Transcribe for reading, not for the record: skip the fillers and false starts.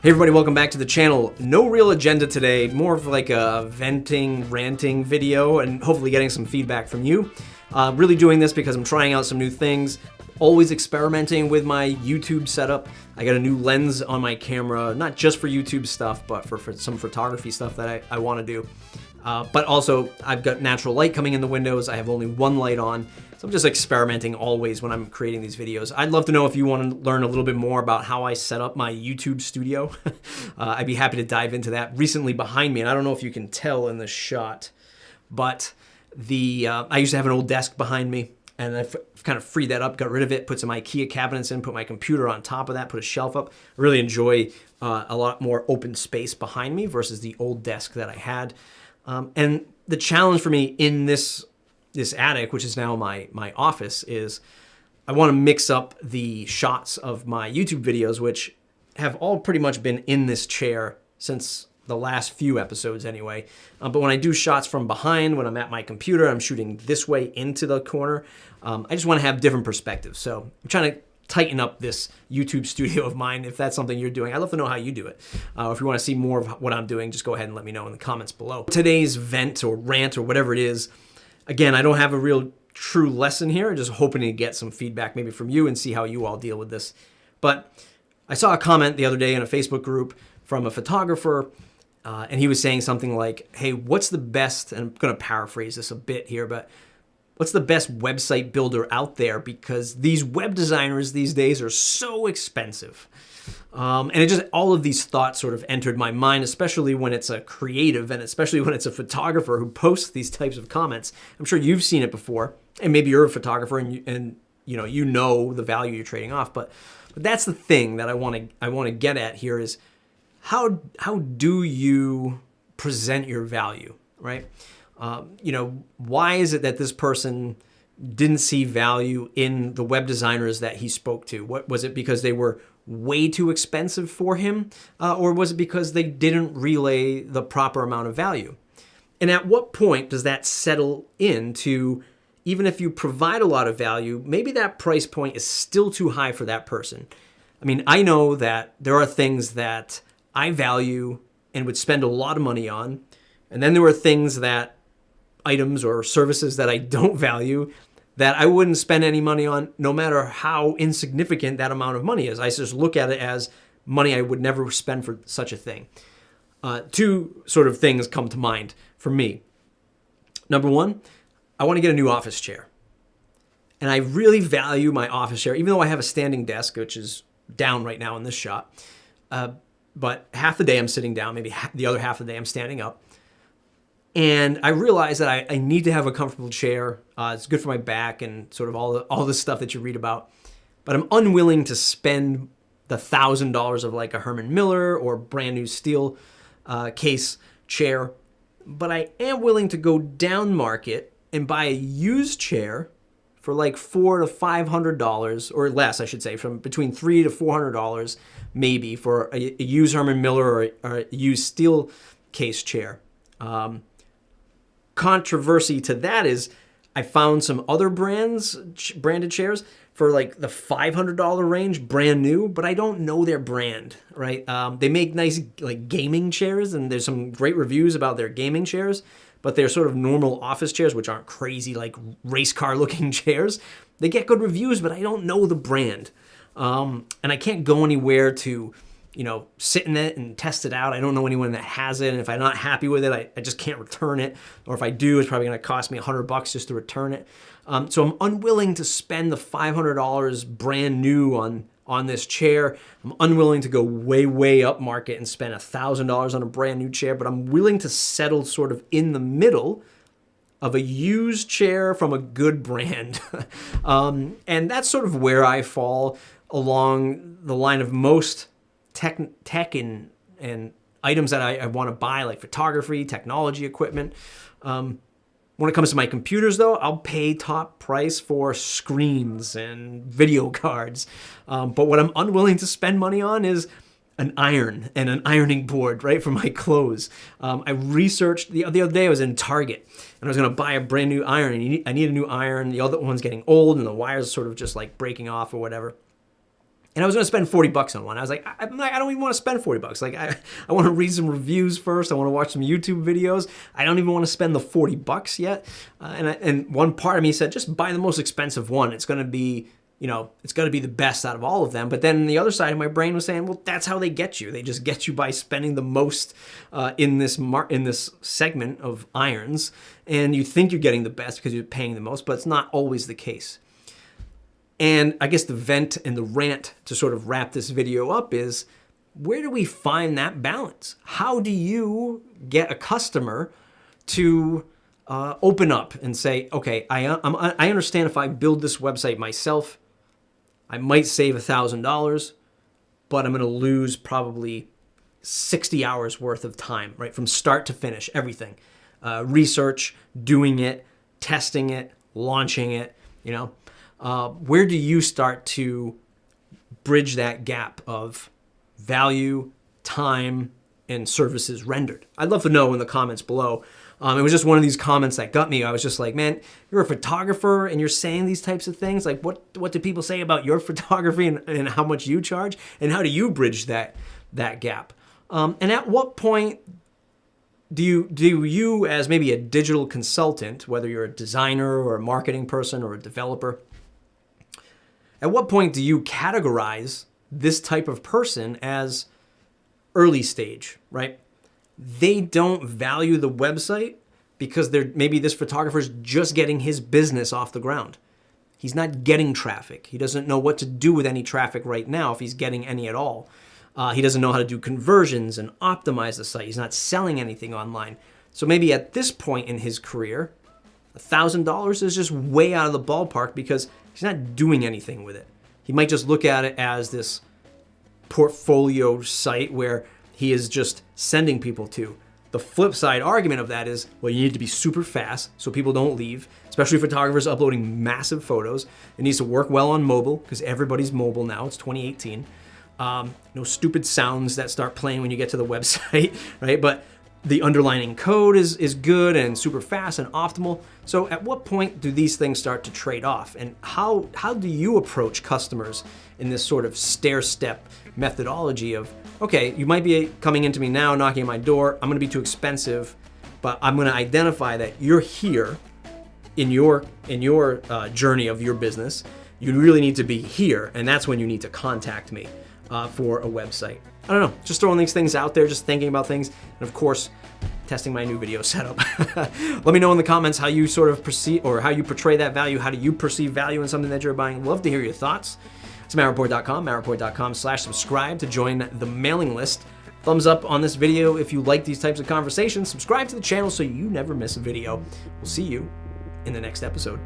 Hey everybody, welcome back to the channel. No real agenda today, more of like a venting, ranting video and hopefully getting some feedback from you. Really doing this because I'm trying out some new things, always experimenting with my YouTube setup. I got a new lens on my camera, not just for YouTube stuff, but for some photography stuff that I want to do. But also, I've got natural light coming in the windows. I have only one light on. So I'm just experimenting always when I'm creating these videos. I'd love to know if you want to learn a little bit more about how I set up my YouTube studio. I'd be happy to dive into that. Recently behind me, and I don't know if you can tell in the shot, but I used to have an old desk behind me, and I've kind of freed that up, got rid of it, put some IKEA cabinets in, put my computer on top of that, put a shelf up. I really enjoy a lot more open space behind me versus the old desk that I had. And the challenge for me in this attic, which is now my office, is I want to mix up the shots of my YouTube videos, which have all pretty much been in this chair since the last few episodes anyway. But when I do shots from behind, when I'm at my computer, I'm shooting this way into the corner. I just want to have different perspectives. So I'm trying to tighten up this YouTube studio of mine. If that's something you're doing, I'd love to know how you do it. If you want to see more of what I'm doing, just go ahead and let me know in the comments below. Today's vent or rant or whatever it is, again, I don't have a real true lesson here. I'm just hoping to get some feedback maybe from you and see how you all deal with this. But I saw a comment the other day in a Facebook group from a photographer, and he was saying something like, hey, what's the best, and I'm going to paraphrase this a bit here, but what's the best website builder out there? Because these web designers these days are so expensive. And it just, all of these thoughts sort of entered my mind, especially when it's a creative and especially when it's a photographer who posts these types of comments. I'm sure you've seen it before, and maybe you're a photographer and you know the value you're trading off. But that's the thing that I want to get at here is how do you present your value, right? Why is it that this person didn't see value in the web designers that he spoke to? What was it, because they were way too expensive for him? Or was it because they didn't relay the proper amount of value? And at what point does that settle into, even if you provide a lot of value, maybe that price point is still too high for that person? I mean, I know that there are things that I value and would spend a lot of money on. And then there were things that, items or services that I don't value, that I wouldn't spend any money on, no matter how insignificant that amount of money is. I just look at it as money I would never spend for such a thing. Two sort of things come to mind for me. Number one, I want to get a new office chair. And I really value my office chair, even though I have a standing desk, which is down right now in this shot. But half the day I'm sitting down, maybe the other half of the day I'm standing up. And I realized that I need to have a comfortable chair. It's good for my back and sort of all the stuff that you read about. But I'm unwilling to spend the $1,000 of like a Herman Miller or brand new steel case chair. But I am willing to go down market and buy a used chair for like $400 to $500, or less, I should say, from between $300 to $400 maybe for a used Herman Miller or a used steel case chair. Controversy to that is I found some other branded chairs for like the $500 range, brand new, but I don't know their brand, right? They make nice like gaming chairs, and there's some great reviews about their gaming chairs, but they're sort of normal office chairs, which aren't crazy like race car looking chairs. They get good reviews, but I don't know the brand. And I can't go anywhere to sit in it and test it out. I don't know anyone that has it. And if I'm not happy with it, I just can't return it. Or if I do, it's probably going to cost me $100 just to return it. So I'm unwilling to spend the $500 brand new on this chair. I'm unwilling to go way up market and spend $1,000 on a brand new chair, but I'm willing to settle sort of in the middle of a used chair from a good brand. And that's sort of where I fall along the line of most tech and items that I want to buy, like photography, technology equipment. When it comes to my computers, though, I'll pay top price for screens and video cards. But what I'm unwilling to spend money on is an iron and an ironing board, right, for my clothes. I researched, the other day I was in Target, and I was going to buy a brand new iron. And I need a new iron. The other one's getting old, and the wires are sort of just like breaking off or whatever. And I was gonna spend 40 bucks on one. I was like, I don't even wanna spend 40 bucks. Like, I wanna read some reviews first. I wanna watch some YouTube videos. I don't even wanna spend the 40 bucks yet. And one part of me said, just buy the most expensive one. It's gonna be, it's gonna be the best out of all of them. But then the other side of my brain was saying, well, that's how they get you. They just get you by spending the most in this segment of irons. And you think you're getting the best because you're paying the most, but it's not always the case. And I guess the vent and the rant to sort of wrap this video up is, where do we find that balance? How do you get a customer to open up and say, okay, I understand if I build this website myself, I might save $1,000, but I'm going to lose probably 60 hours worth of time, right? From start to finish, everything. Research, doing it, testing it, launching it, where do you start to bridge that gap of value, time, and services rendered? I'd love to know in the comments below. It was just one of these comments that got me. I was just like, man, you're a photographer and you're saying these types of things. Like, what do people say about your photography and how much you charge? And how do you bridge that gap? And at what point do you, as maybe a digital consultant, whether you're a designer or a marketing person or a developer, at what point do you categorize this type of person as early stage, right? They don't value the website because maybe this photographer is just getting his business off the ground. He's not getting traffic. He doesn't know what to do with any traffic right now if he's getting any at all. He doesn't know how to do conversions and optimize the site. He's not selling anything online. So maybe at this point in his career, $1,000 is just way out of the ballpark because he's not doing anything with it. He might just look at it as this portfolio site where he is just sending people to. The flip side argument of that is, well, you need to be super fast so people don't leave, especially photographers uploading massive photos. It needs to work well on mobile because everybody's mobile now. It's 2018. No stupid sounds that start playing when you get to the website, right? But the underlining code is good and super fast and optimal. So at what point do these things start to trade off? And how do you approach customers in this sort of stair-step methodology of, okay, you might be coming into me now, knocking on my door, I'm gonna be too expensive, but I'm gonna identify that you're here in your journey of your business. You really need to be here, and that's when you need to contact me for a website. I don't know, just throwing these things out there, just thinking about things, and of course, testing my new video setup. Let me know in the comments how you sort of perceive, or how you portray that value. How do you perceive value in something that you're buying? Love to hear your thoughts. It's mattreport.com, mattreport.com/subscribe to join the mailing list. Thumbs up on this video if you like these types of conversations. Subscribe to the channel so you never miss a video. We'll see you in the next episode.